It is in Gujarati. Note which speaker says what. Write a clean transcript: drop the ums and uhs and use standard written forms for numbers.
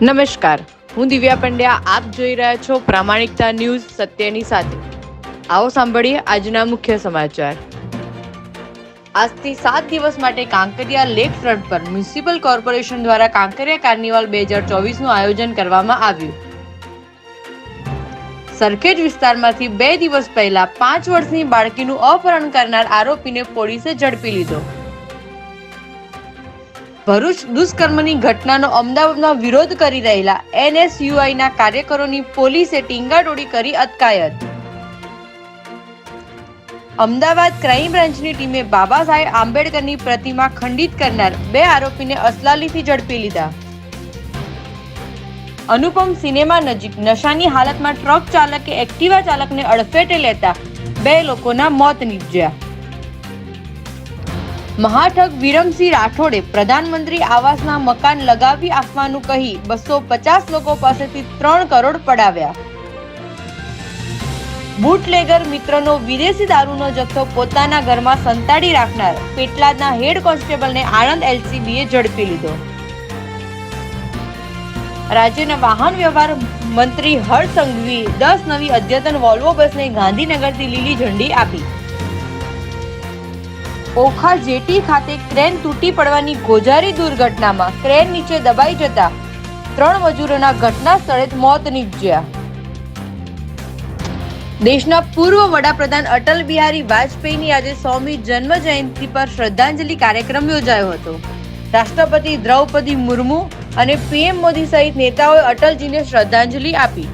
Speaker 1: નમસ્કાર, હું દિવ્યા પંડ્યા. આપ જોઈ રહ્યા છો પ્રામાણિકતા ન્યૂઝ સત્યની સાથે. આવો સાંભળીએ આજના મુખ્ય સમાચાર. આજથી 7 દિવસ માટે કાંકરિયા લેક ફ્રન્ટ પર મ્યુનિસિપલ કોર્પોરેશન દ્વારા કાંકરિયા કાર્નિવલ 2024નું આયોજન કરવામાં આવ્યું. સરખેજ વિસ્તારમાંથી 2 દિવસ પહેલા 5 વર્ષની બાળકીનું અપહરણ કરનાર આરોપીને પોલીસે ઝડપી લીધો. ભરૂચ દુષ્કર્મની ઘટનાનો અમદાવાદમાં વિરોધ કરી રહેલા એનએસયુઆઈના કાર્યકરોની પોલીસે ટીંગાટોળી કરી અટકાયત. અમદાવાદ ક્રાઇમ બ્રાન્ચની ટીમે બાબા સાહેબ આંબેડકરની પ્રતિમા ખંડિત કરનાર 2 આરોપીને અસલાલીથી ઝડપી લીધા. અનુપમ સિનેમા નજીક નશાની હાલતમાં ટ્રક ચાલકે એક્ટિવા ચાલકને અડફેટે લેતા 2 લોકોના મોત નીપજ્યા. મહાઠગ વિરમસિંહ રાઠોડે પ્રધાનમંત્રી આવાસના મકાન લગાવી આપવાનું કહી 250 લોકો પાસેથી 3 કરોડ પડાવ્યા. બુટલેગર મિત્રનો વિદેશી દારૂનો જથ્થો પોતાના ઘરમાં સંતાડી રાખનાર પેટલાદના હેડ કોન્સ્ટેબલને આણંદ એલસીબીએ ઝડપી લીધો. રાજ્યના વાહન વ્યવહાર મંત્રી હર્ષ સંઘવીએ 10 નવી અદ્યતન વોલ્વો બસને ગાંધીનગરથી લીલી ઝંડી આપી. ઓખા જેટી ખાતે ક્રેન તૂટી પડવાની ગોઝારી દુર્ઘટનામાં ક્રેન નીચે દબાઈ જતા 3 મજૂરોના ઘટના સ્થળે મોત નીપજ્યા. દેશના પૂર્વ વડાપ્રધાન અટલ બિહારી વાજપેયીની આજે 100મી જન્મ જયંતિ પર શ્રદ્ધાંજલિ કાર્યક્રમ યોજાયો હતો. રાષ્ટ્રપતિ દ્રૌપદી મુર્મુ અને પીએમ મોદી સહિત નેતાઓએ અટલજીને શ્રદ્ધાંજલિ આપી.